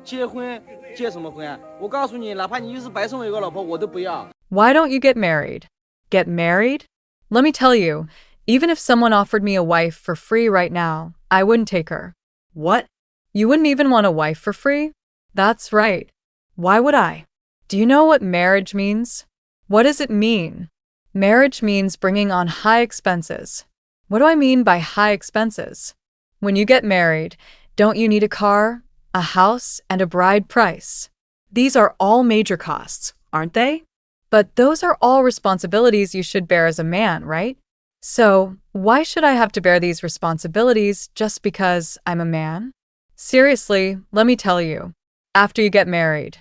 结婚结什么婚啊？我告诉你，哪怕你就是白送我一个老婆，我都不要。Why don't you get married? Get married? Let me tell you, even if someone offered me a wife for free right now, I wouldn't take her. What? You wouldn't even want a wife for free? That's right. Why would I? Do you know what marriage means? What does it mean? Marriage means bringing on high expenses. What do I mean by high expenses? When you get married, don't you need a car, a house, and a bride price? These are all major costs, aren't they? But those are all responsibilities you should bear as a man, right? So, why should I have to bear these responsibilities just because I'm a man? Seriously, let me tell you. After you get married,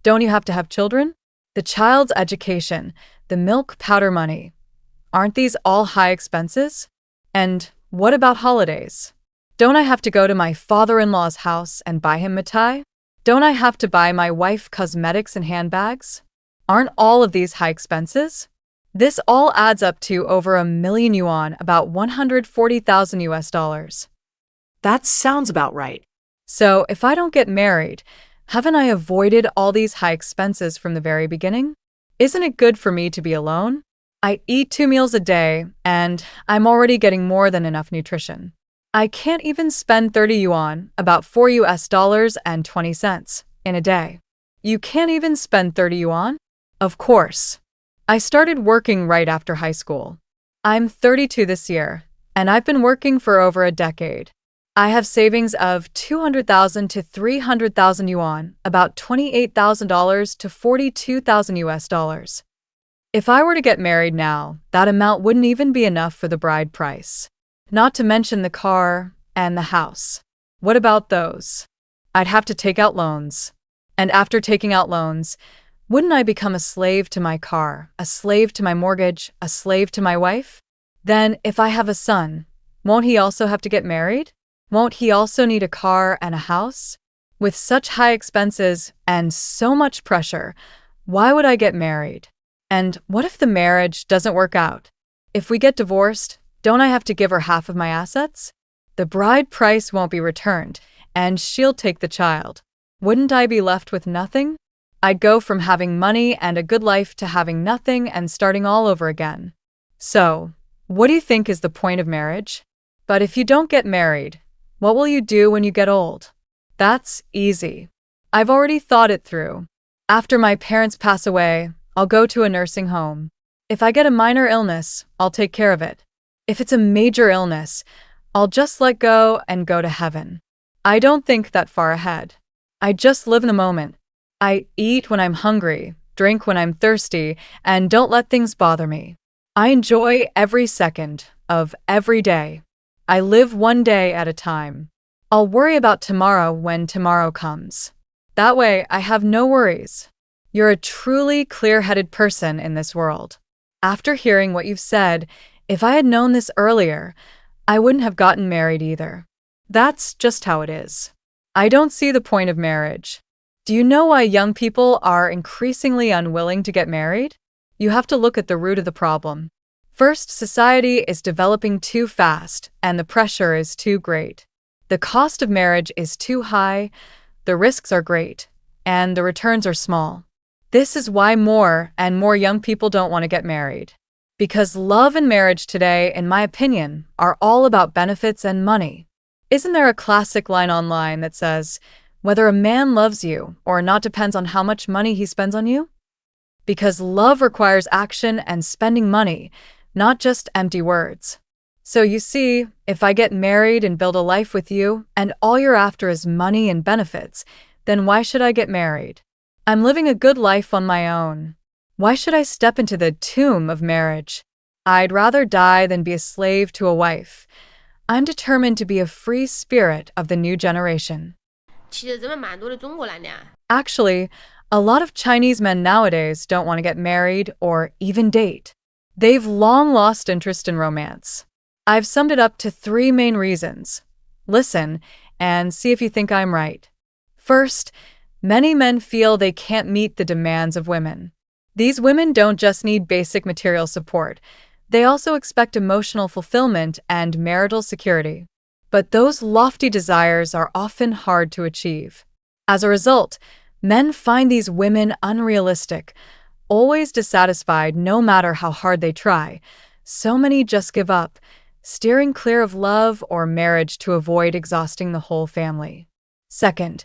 don't you have to have children? The child's education, the milk powder money. Aren't these all high expenses? And what about holidays? Don't I have to go to my father-in-law's house and buy him mitai? Don't I have to buy my wife cosmetics and handbags? Aren't all of these high expenses? This all adds up to over a million yuan, about 140,000 US dollars. That sounds about right. So, if I don't get married, haven't I avoided all these high expenses from the very beginning? Isn't it good for me to be alone? I eat 2 meals a day, and I'm already getting more than enough nutrition. I can't even spend 30 yuan, about 4 US dollars and 20 cents, in a day. You can't even spend 30 yuan? Of course. I started working right after high school. I'm 32 this year, and I've been working for over a decade. I have savings of 200,000 to 300,000 yuan, about $28,000 to 42,000 US dollars. If I were to get married now, that amount wouldn't even be enough for the bride price. Not to mention the car and the house. What about those? I'd have to take out loans. And after taking out loans, wouldn't I become a slave to my car, a slave to my mortgage, a slave to my wife? Then, if I have a son, won't he also have to get married? Won't he also need a car and a house? With such high expenses and so much pressure, why would I get married? And what if the marriage doesn't work out? If we get divorced, don't I have to give her half of my assets? The bride price won't be returned, and she'll take the child. Wouldn't I be left with nothing? I'd go from having money and a good life to having nothing and starting all over again. So, what do you think is the point of marriage? But if you don't get married, what will you do when you get old? That's easy. I've already thought it through. After my parents pass away, I'll go to a nursing home. If I get a minor illness, I'll take care of it. If it's a major illness, I'll just let go and go to heaven. I don't think that far ahead. I just live in the moment. I eat when I'm hungry, drink when I'm thirsty, and don't let things bother me. I enjoy every second of every day. I live one day at a time. I'll worry about tomorrow when tomorrow comes. That way, I have no worries. You're a truly clear-headed person in this world. After hearing what you've said, if I had known this earlier, I wouldn't have gotten married either. That's just how it is. I don't see the point of marriage. Do you know why young people are increasingly unwilling to get married? You have to look at the root of the problem. First, society is developing too fast, and the pressure is too great. The cost of marriage is too high, the risks are great, and the returns are small. This is why more and more young people don't want to get married. Because love and marriage today, in my opinion, are all about benefits and money. Isn't there a classic line online that says, whether a man loves you or not depends on how much money he spends on you? Because love requires action and spending money, not just empty words. So you see, if I get married and build a life with you, and all you're after is money and benefits, then why should I get married? I'm living a good life on my own. Why should I step into the tomb of marriage? I'd rather die than be a slave to a wife. I'm determined to be a free spirit of the new generation. 其实咱们蛮多的中国男的啊 Actually, a lot of Chinese men nowadays don't want to get married or even date. They've long lost interest in romance. I've summed it up to 3 main reasons. Listen and see if you think I'm right. First, many men feel they can't meet the demands of women. These women don't just need basic material support. They also expect emotional fulfillment and marital security. But those lofty desires are often hard to achieve. As a result, men find these women unrealistic, always dissatisfied no matter how hard they try. So many just give up, steering clear of love or marriage to avoid exhausting the whole family. Second,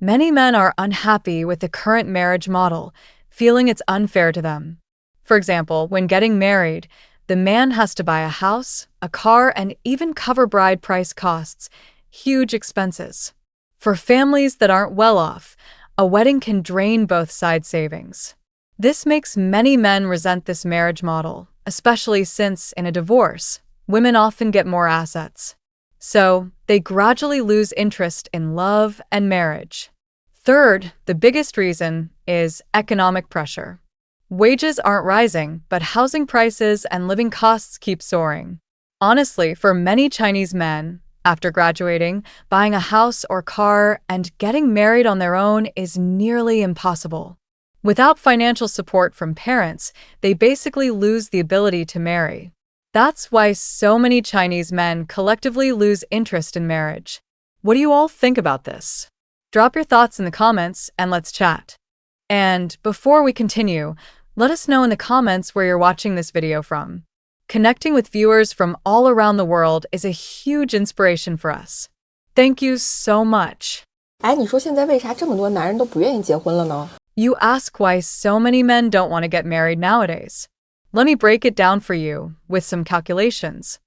many men are unhappy with the current marriage model, feeling it's unfair to them. For example, when getting married, the man has to buy a house, a car, and even cover bride price costs, huge expenses. For families that aren't well off, a wedding can drain both sides' savings. This makes many men resent this marriage model, especially since, in a divorce, women often get more assets. So, they gradually lose interest in love and marriage. Third, the biggest reason is economic pressure. Wages aren't rising, but housing prices and living costs keep soaring. Honestly, for many Chinese men, after graduating, buying a house or car and getting married on their own is nearly impossible. Without financial support from parents, they basically lose the ability to marry. That's why so many Chinese men collectively lose interest in marriage. What do you all think about this? Drop your thoughts in the comments and let's chat. And before we continue, let us know in the comments where you're watching this video from. Connecting with viewers from all around the world is a huge inspiration for us. Thank you so much. 哎，你说现在为啥这么多男人都不愿意结婚了呢？ You ask why so many men don't want to get married nowadays. Let me break it down for you with some calculations.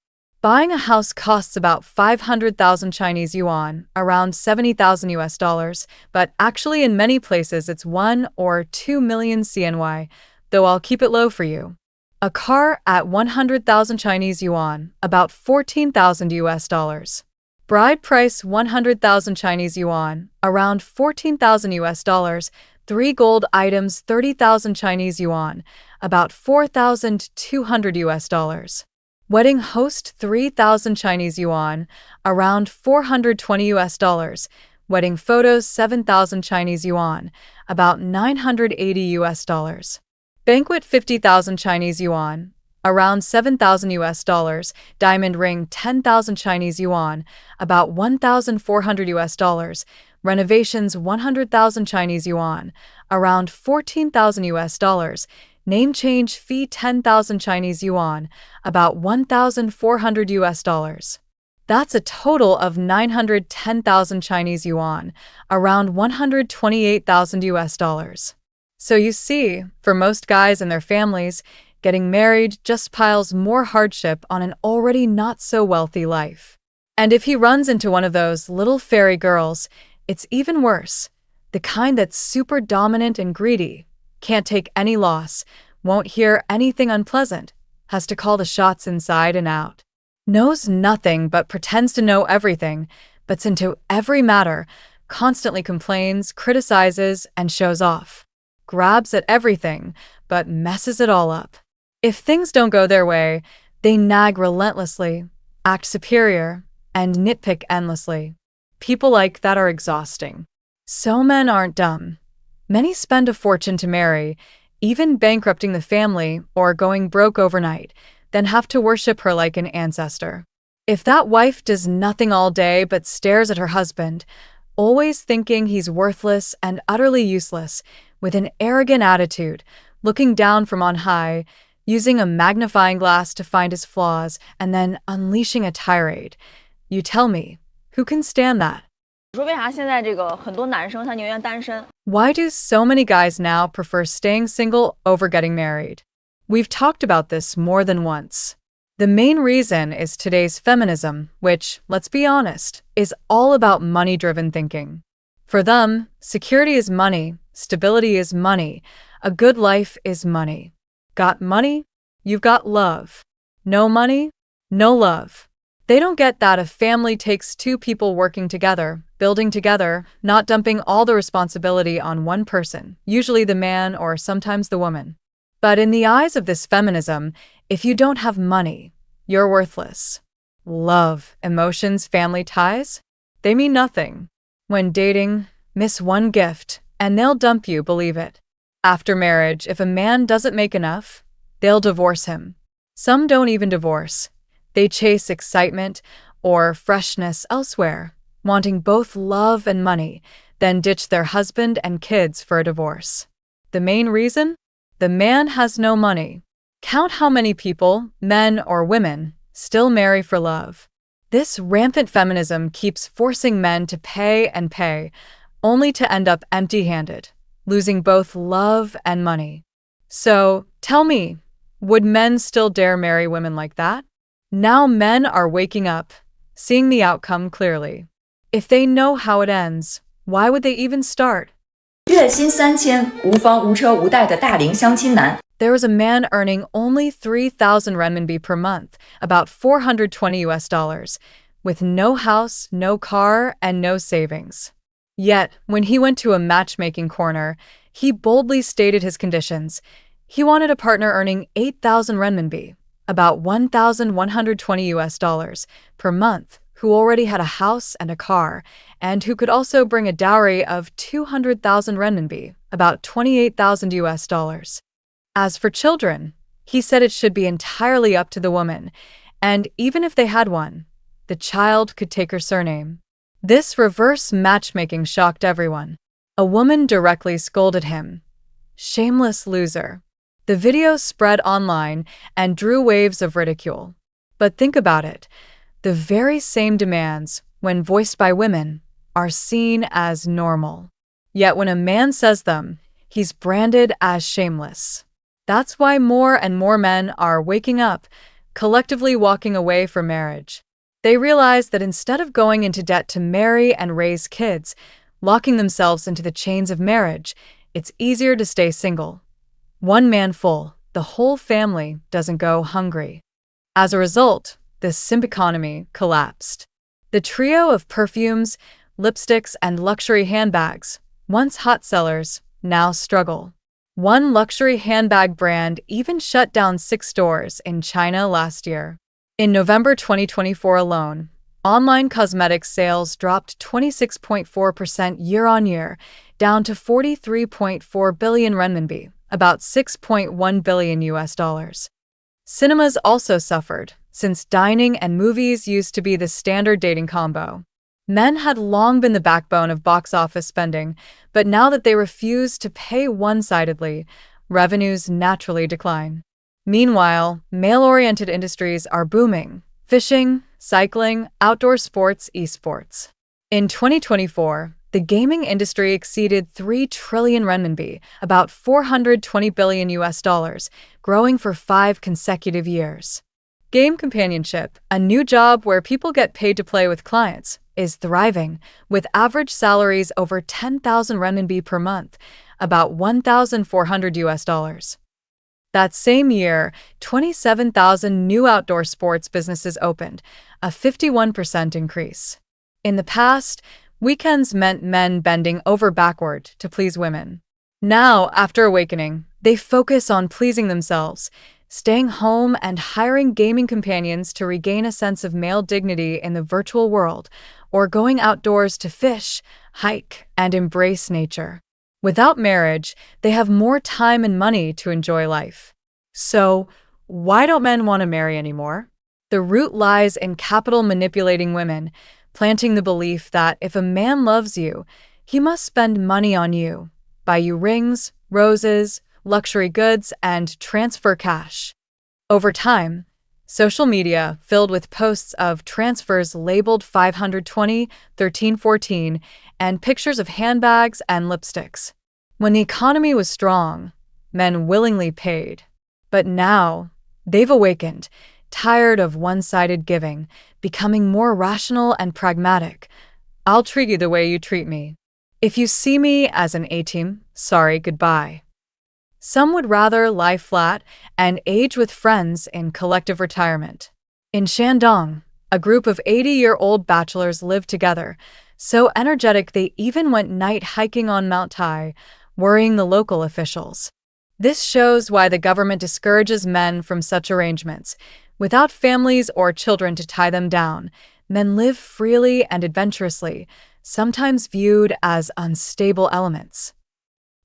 Buying a house costs about 500,000 Chinese yuan, around 70,000 US dollars, but actually in many places it's 1 or 2 million CNY, though I'll keep it low for you. A car at 100,000 Chinese yuan, about 14,000 US dollars. Bride price 100,000 Chinese yuan, around 14,000 US dollars. 3 gold items 30,000 Chinese yuan, about 4,200 US dollars. Wedding host 3,000 Chinese yuan, around 420 US dollars. Wedding photos 7,000 Chinese yuan, about 980 US dollars. Banquet 50,000 Chinese yuan, around 7,000 US dollars. Diamond ring 10,000 Chinese yuan, about 1,400 US dollars. Renovations 100,000 Chinese yuan, around 14,000 US dollars. Name change fee 10,000 Chinese yuan, about 1,400 US dollars. That's a total of 910,000 Chinese yuan, around 128,000 US dollars. So you see, for most guys and their families, getting married just piles more hardship on an already not so wealthy life. And if he runs into one of those little fairy girls, it's even worse. The kind that's super dominant and greedy, can't take any loss, won't hear anything unpleasant, has to call the shots inside and out. Knows nothing but pretends to know everything, but's into every matter, constantly complains, criticizes, and shows off. Grabs at everything, but messes it all up. If things don't go their way, they nag relentlessly, act superior, and nitpick endlessly. People like that are exhausting. So men aren't dumb. Many spend a fortune to marry, even bankrupting the family or going broke overnight, then have to worship her like an ancestor. If that wife does nothing all day but stares at her husband, always thinking he's worthless and utterly useless, with an arrogant attitude, looking down from on high, using a magnifying glass to find his flaws, and then unleashing a tirade. You tell me, who can stand that? 你说为啥现在这个很多男生他宁愿单身？ Why do so many guys now prefer staying single over getting married? We've talked about this more than once. The main reason is today's feminism, which, let's be honest, is all about money-driven thinking. For them, security is money, stability is money, a good life is money. Got money? You've got love. No money? No love. They don't get that a family takes two people working together, building together, not dumping all the responsibility on one person, usually the man or sometimes the woman. But in the eyes of this feminism, if you don't have money, you're worthless. Love, emotions, family ties? They mean nothing. When dating, miss one gift, and they'll dump you, believe it. After marriage, if a man doesn't make enough, they'll divorce him. Some don't even divorce. They chase excitement or freshness elsewhere, wanting both love and money, then ditch their husband and kids for a divorce. The main reason? The man has no money. Count how many people, men or women, still marry for love. This rampant feminism keeps forcing men to pay and pay, only to end up empty-handed, losing both love and money. So, tell me, would men still dare marry women like that? Now men are waking up, seeing the outcome clearly. If they know how it ends, why would they even start? 月薪3000，无房无车无贷的大龄相亲男。 There was a man earning only 3,000 renminbi per month, about $420 US, with no house, no car, and no savings. Yet, when he went to a matchmaking corner, he boldly stated his conditions. He wanted a partner earning 8,000 renminbi, about $1,120 US, per month, who already had a house and a car, and who could also bring a dowry of 200,000 renminbi, about $28,000 US. As for children, he said it should be entirely up to the woman, and even if they had one, the child could take her surname. This reverse matchmaking shocked everyone. A woman directly scolded him. Shameless loser. The video spread online and drew waves of ridicule. But think about it. The very same demands, when voiced by women, are seen as normal. Yet when a man says them, he's branded as shameless. That's why more and more men are waking up, collectively walking away from marriage. They realize that instead of going into debt to marry and raise kids, locking themselves into the chains of marriage, it's easier to stay single. One man full, the whole family doesn't go hungry. As a result, the simp economy collapsed. The trio of perfumes, lipsticks, and luxury handbags, once hot sellers, now struggle. One luxury handbag brand even shut down 6 stores in China last year. In November 2024 alone, online cosmetics sales dropped 26.4% year-on-year, down to 43.4 billion renminbi, about $6.1 billion US. Cinemas also suffered, since dining and movies used to be the standard dating combo. Men had long been the backbone of box office spending, but now that they refuse to pay one-sidedly, revenues naturally decline. Meanwhile, male-oriented industries are booming: fishing, cycling, outdoor sports, esports. In 2024, the gaming industry exceeded 3 trillion renminbi, about $420 billion US, growing for 5 consecutive years. Game companionship, a new job where people get paid to play with clients, is thriving, with average salaries over 10,000 renminbi per month, about $1,400 US. That same year, 27,000 new outdoor sports businesses opened, a 51% increase. In the past, weekends meant men bending over backward to please women. Now, after awakening, they focus on pleasing themselves, staying home and hiring gaming companions to regain a sense of male dignity in the virtual world, or going outdoors to fish, hike, and embrace nature. Without marriage, they have more time and money to enjoy life. So, why don't men want to marry anymore? The root lies in capital manipulating women, planting the belief that if a man loves you, he must spend money on you, buy you rings, roses, luxury goods, and transfer cash. Over time, social media filled with posts of transfers labeled 520, 1314, and pictures of handbags and lipsticks. When the economy was strong, men willingly paid. But now, they've awakened, tired of one-sided giving, becoming more rational and pragmatic. I'll treat you the way you treat me. If you see me as an A-team, sorry, goodbye. Some would rather lie flat and age with friends in collective retirement. In Shandong, a group of 80-year-old bachelors lived together, so energetic they even went night hiking on Mount Tai, worrying the local officials. This shows why the government discourages men from such arrangements. Without families or children to tie them down, men live freely and adventurously, sometimes viewed as unstable elements.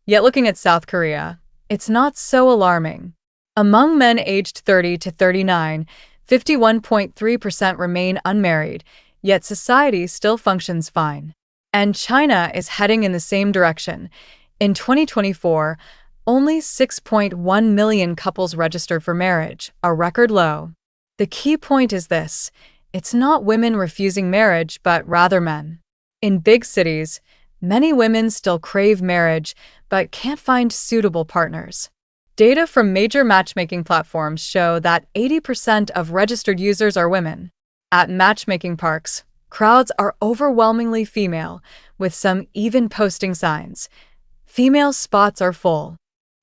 Yet looking at South Korea, it's not so alarming. Among men aged 30 to 39, 51.3% remain unmarried, yet society still functions fine. And China is heading in the same direction. In 2024, only 6.1 million couples registered for marriage, a record low. The key point is this: it's not women refusing marriage, but rather men. In big cities, many women still crave marriage, but can't find suitable partners. Data from major matchmaking platforms show that 80% of registered users are women. At matchmaking parks, crowds are overwhelmingly female, with some even posting signs. Female spots are full.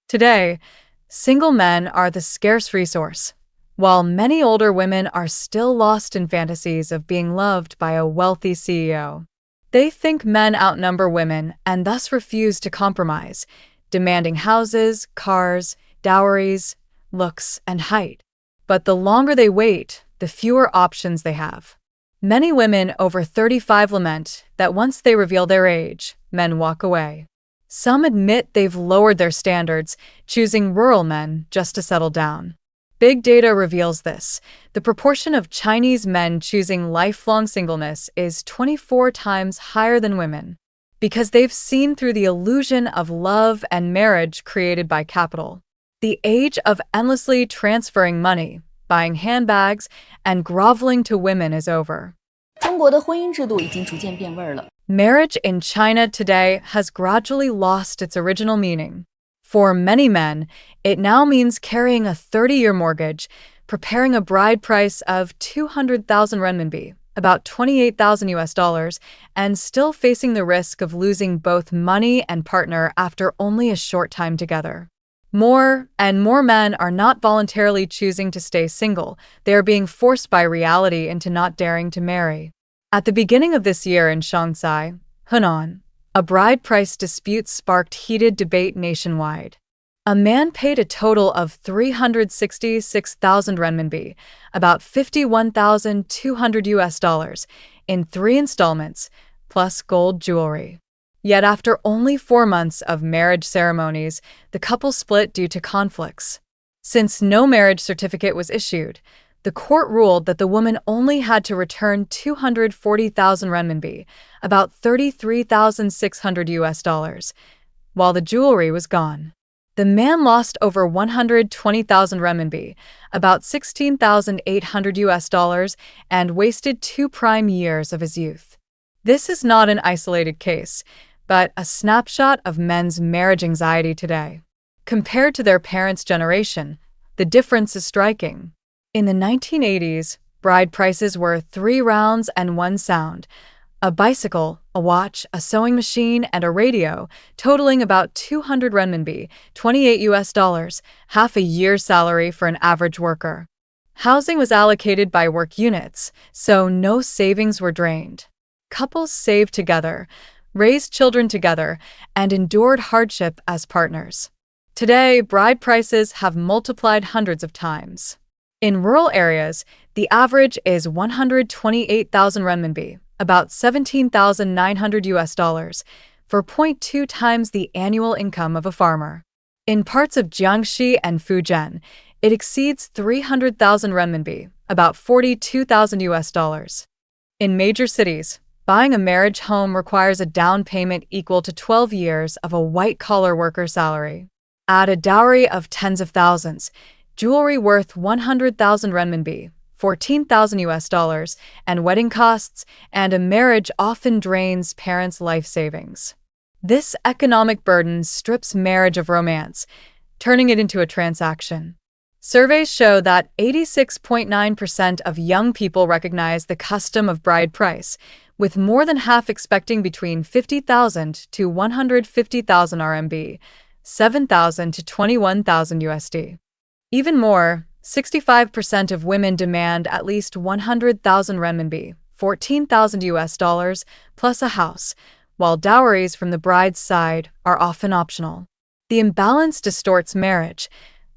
Today, single men are the scarce resource, while many older women are still lost in fantasies of being loved by a wealthy CEO. They think men outnumber women and thus refuse to compromise, demanding houses, cars, dowries, looks, and height. But the longer they wait, the fewer options they have. Many women over 35 lament that once they reveal their age, men walk away. Some admit they've lowered their standards, choosing rural men just to settle down. Big data reveals this. The proportion of Chinese men choosing lifelong singleness is 24 times higher than women, because they've seen through the illusion of love and marriage created by capital. The age of endlessly transferring money, buying handbags, and groveling to women is over. 中国的婚姻制度已经逐渐变味儿了。 Marriage in China today has gradually lost its original meaning. For many men, it now means carrying a 30-year mortgage, preparing a bride price of 200,000 renminbi, about $28,000, and still facing the risk of losing both money and partner after only a short time together. More and more men are not voluntarily choosing to stay single. They are being forced by reality into not daring to marry. At the beginning of this year in Shanxi, Hunan, a bride price dispute sparked heated debate nationwide. A man paid a total of 366,000 renminbi, about $51,200, in 3 installments, plus gold jewelry. Yet after only 4 months of marriage ceremonies, the couple split due to conflicts. Since no marriage certificate was issued, the court ruled that the woman only had to return 240,000 renminbi, about $33,600, while the jewelry was gone. The man lost over 120,000 renminbi, about $16,800, and wasted 2 prime years of his youth. This is not an isolated case, but a snapshot of men's marriage anxiety today. Compared to their parents' generation, the difference is striking. In the 1980s, bride prices were 3 rounds and 1 sound: a bicycle, a watch, a sewing machine, and a radio, totaling about 200 renminbi, $28, half a year's salary for an average worker. Housing was allocated by work units, so no savings were drained. Couples saved together, raised children together, and endured hardship as partners. Today, bride prices have multiplied hundreds of times. In rural areas, the average is 128,000 renminbi, about $17,900, for 0.2 times the annual income of a farmer. In parts of Jiangxi and Fujian, it exceeds 300,000 renminbi, about $42,000. In major cities, buying a marriage home requires a down payment equal to 12 years of a white-collar worker's salary. Add a dowry of tens of thousands, jewelry worth 100,000 renminbi, $14,000, and wedding costs, and a marriage often drains parents' life savings. This economic burden strips marriage of romance, turning it into a transaction. Surveys show that 86.9% of young people recognize the custom of bride price, with more than half expecting between 50,000 to 150,000 RMB, 7,000 to 21,000 USD. Even more, 65% of women demand at least 100,000 renminbi, $14,000, plus a house, while dowries from the bride's side are often optional. The imbalance distorts marriage.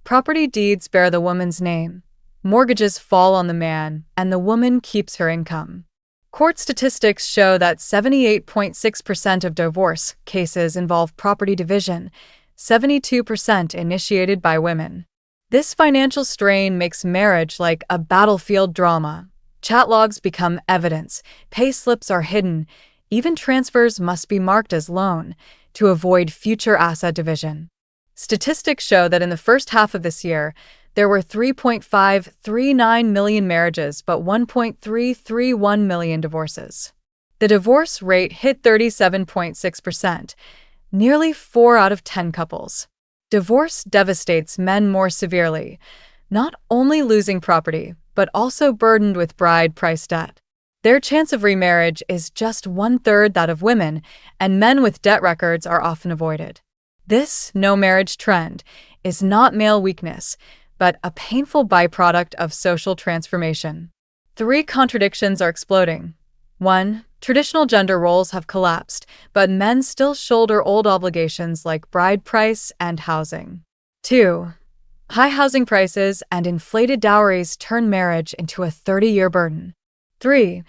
Property deeds bear the woman's name. Mortgages fall on the man, and the woman keeps her income. Court statistics show that 78.6% of divorce cases involve property division, 72% initiated by women. This financial strain makes marriage like a battlefield drama. Chat logs become evidence, pay slips are hidden, Even transfers must be marked as loan to avoid future asset division. Statistics show that in the first half of this year, there were 3.539 million marriages but 1.331 million divorces. The divorce rate hit 37.6%, nearly 4 out of 10 couples. Divorce devastates men more severely, not only losing property, but also burdened with bride price debt. Their chance of remarriage is just 1/3 that of women, and men with debt records are often avoided. This no-marriage trend is not male weakness, but a painful byproduct of social transformation. 3 contradictions are exploding. 1. Traditional gender roles have collapsed, but men still shoulder old obligations like bride price and housing. 2. High housing prices and inflated dowries turn marriage into a 30-year burden. 3.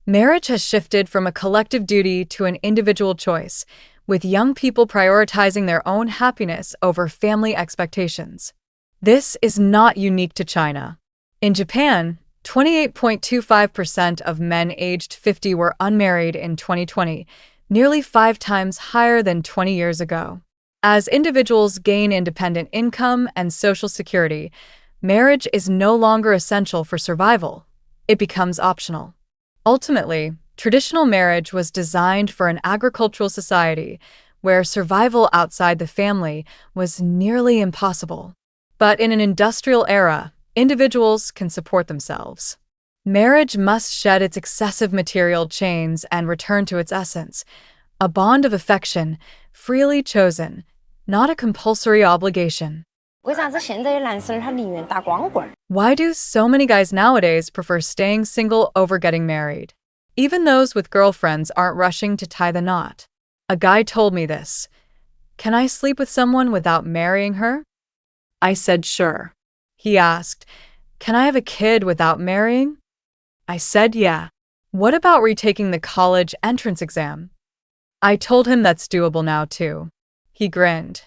Marriage has shifted from a collective duty to an individual choice, with young people prioritizing their own happiness over family expectations. This is not unique to China. In Japan, 28.25% of men aged 50 were unmarried in 2020, nearly 5 times higher than 20 years ago. As individuals gain independent income and social security, marriage is no longer essential for survival. It becomes optional. Ultimately, traditional marriage was designed for an agricultural society where survival outside the family was nearly impossible. But in an industrial era, individuals can support themselves. Marriage must shed its excessive material chains and return to its essence, a bond of affection, freely chosen, not a compulsory obligation. Why do so many guys nowadays prefer staying single over getting married? Even those with girlfriends aren't rushing to tie the knot. A guy told me this. Can I sleep with someone without marrying her? I said sure. He asked, can I have a kid without marrying? I said yeah. What about retaking the college entrance exam? I told him that's doable now too. He grinned.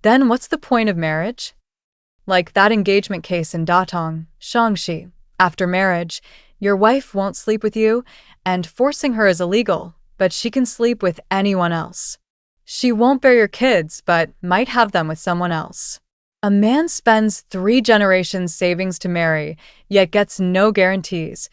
Then what's the point of marriage? Like that engagement case in Datong, Shaanxi. After marriage, your wife won't sleep with you, and forcing her is illegal, but she can sleep with anyone else. She won't bear your kids, but might have them with someone else. A man spends 3 generations' savings to marry, yet gets no guarantees,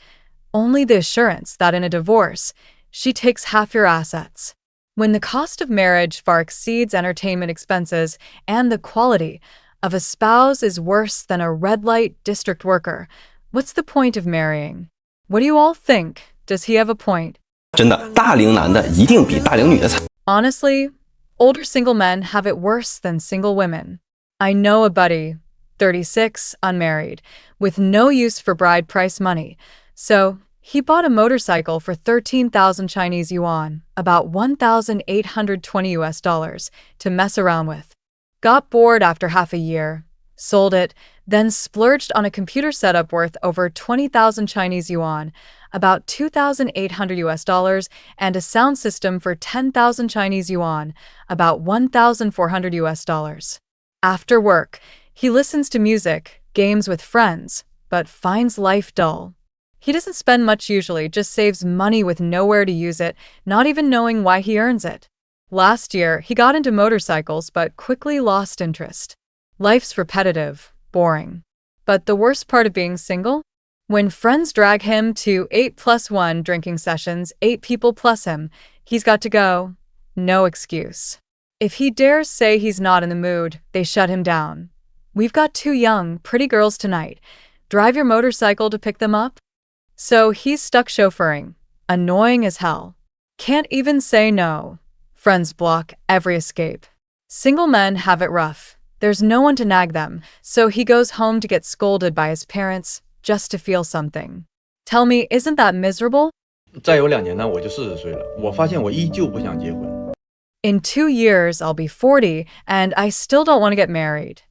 only the assurance that in a divorce, she takes half your assets. When the cost of marriage far exceeds entertainment expenses and the quality of a spouse is worse than a red light district worker, what's the point of marrying? What do you all think? Does he have a point? 真的，大龄男的一定比大龄女的惨。 Honestly, older single men have it worse than single women. I know a buddy, 36, unmarried, with no use for bride price money, so he bought a motorcycle for 13,000 Chinese yuan, about $1,820 to mess around with. Got bored after half a year, sold it, then splurged on a computer setup worth over 20,000 Chinese yuan, about $2,800, and a sound system for 10,000 Chinese yuan, about $1,400. After work, he listens to music, games with friends, but finds life dull. He doesn't spend much usually, just saves money with nowhere to use it, not even knowing why he earns it. Last year, he got into motorcycles but quickly lost interest. Life's repetitive, boring. But the worst part of being single? When friends drag him to 8+1 drinking sessions, 8 people plus him, he's got to go. No excuse. If he dares say he's not in the mood, they shut him down. We've got 2 young, pretty girls tonight. Drive your motorcycle to pick them up? So he's stuck chauffeuring. Annoying as hell. Can't even say no. Friends block every escape. Single men have it rough. There's no one to nag them, so he goes home to get scolded by his parents just to feel something. Tell me, isn't that miserable? 再有2年呢，我就40岁了，我发现我依旧不想结婚。 In 2 years, I'll be 40, and I still don't want to get married.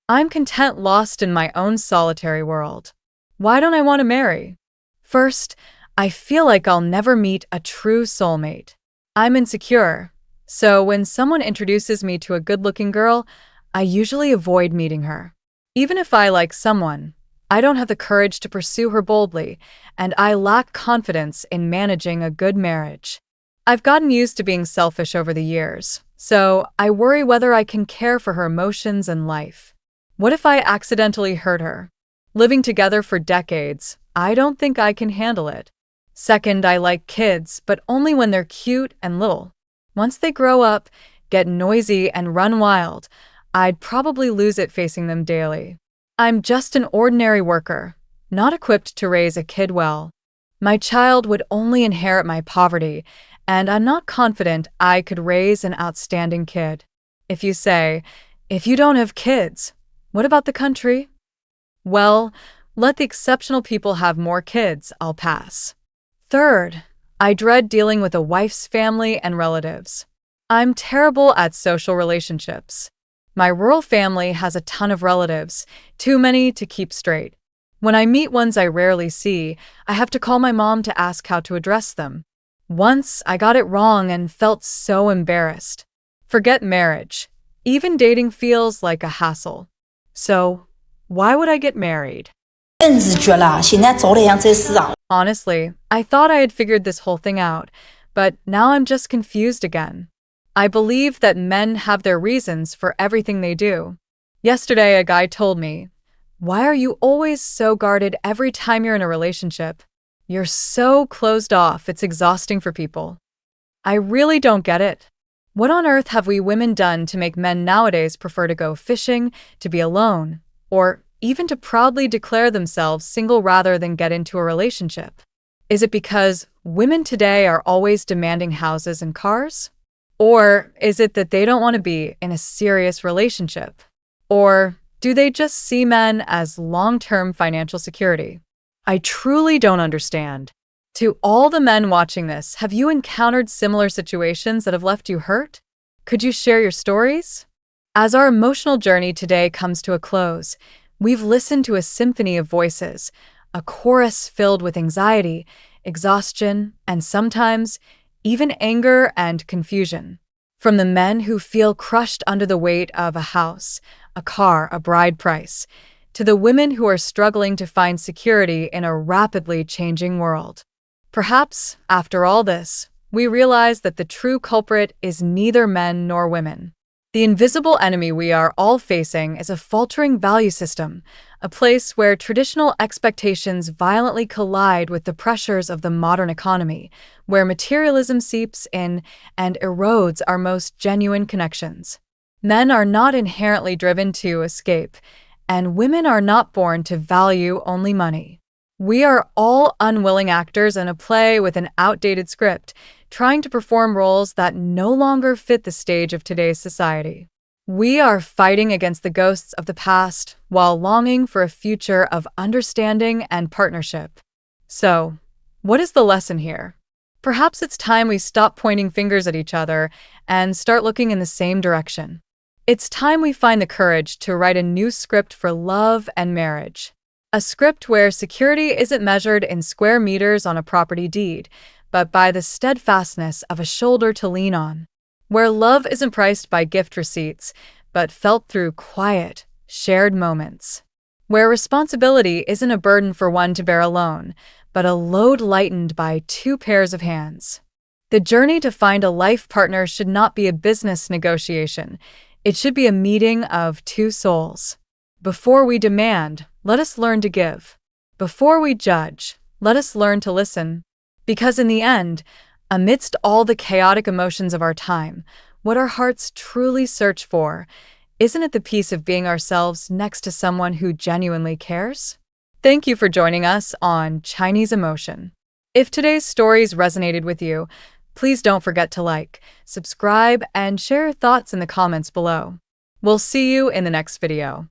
I'm content lost in my own solitary world. Why don't I want to marry? First, I feel like I'll never meet a true soulmate. I'm insecure, so when someone introduces me to a good-looking girl, I usually avoid meeting her. Even if I like someone, I don't have the courage to pursue her boldly, and I lack confidence in managing a good marriage. I've gotten used to being selfish over the years, so I worry whether I can care for her emotions and life. What if I accidentally hurt her? Living together for decades, I don't think I can handle it. Second, I like kids, but only when they're cute and little. Once they grow up, get noisy, and run wild, I'd probably lose it facing them daily. I'm just an ordinary worker, not equipped to raise a kid well. My child would only inherit my poverty, and I'm not confident I could raise an outstanding kid. If you say, if you don't have kids, what about the country? Well, let the exceptional people have more kids, I'll pass. Third, I dread dealing with a wife's family and relatives. I'm terrible at social relationships. My rural family has a ton of relatives, too many to keep straight. When I meet ones I rarely see, I have to call my mom to ask how to address them. Once, I got it wrong and felt so embarrassed. Forget marriage. Even dating feels like a hassle. So, why would I get married? Honestly, I thought I had figured this whole thing out, but now I'm just confused again. I believe that men have their reasons for everything they do. Yesterday, a guy told me, "Why are you always so guarded every time you're in a relationship? You're so closed off, it's exhausting for people." I really don't get it. What on earth have we women done to make men nowadays prefer to go fishing, to be alone, or even to proudly declare themselves single rather than get into a relationship? Is it because women today are always demanding houses and cars? Or is it that they don't want to be in a serious relationship? Or do they just see men as long-term financial security? I truly don't understand. To all the men watching this, have you encountered similar situations that have left you hurt? Could you share your stories? As our emotional journey today comes to a close, we've listened to a symphony of voices, a chorus filled with anxiety, exhaustion, and sometimes even anger and confusion. From the men who feel crushed under the weight of a house, a car, a bride price, to the women who are struggling to find security in a rapidly changing world. Perhaps, after all this, we realize that the true culprit is neither men nor women. The invisible enemy we are all facing is a faltering value system, a place where traditional expectations violently collide with the pressures of the modern economy, where materialism seeps in and erodes our most genuine connections. Men are not inherently driven to escape, and women are not born to value only money. We are all unwilling actors in a play with an outdated script, trying to perform roles that no longer fit the stage of today's society. We are fighting against the ghosts of the past while longing for a future of understanding and partnership. So, what is the lesson here? Perhaps it's time we stop pointing fingers at each other and start looking in the same direction. It's time we find the courage to write a new script for love and marriage. A script where security isn't measured in square meters on a property deed, but by the steadfastness of a shoulder to lean on. Where love isn't priced by gift receipts, but felt through quiet, shared moments. Where responsibility isn't a burden for one to bear alone, but a load lightened by two pairs of hands. The journey to find a life partner should not be a business negotiation. It should be a meeting of two souls. Before we demand, let us learn to give. Before we judge, let us learn to listen. Because in the end, amidst all the chaotic emotions of our time, what our hearts truly search for, isn't it the peace of being ourselves next to someone who genuinely cares? Thank you for joining us on Chinese Emotion. If today's stories resonated with you, please don't forget to like, subscribe, and share your thoughts in the comments below. We'll see you in the next video.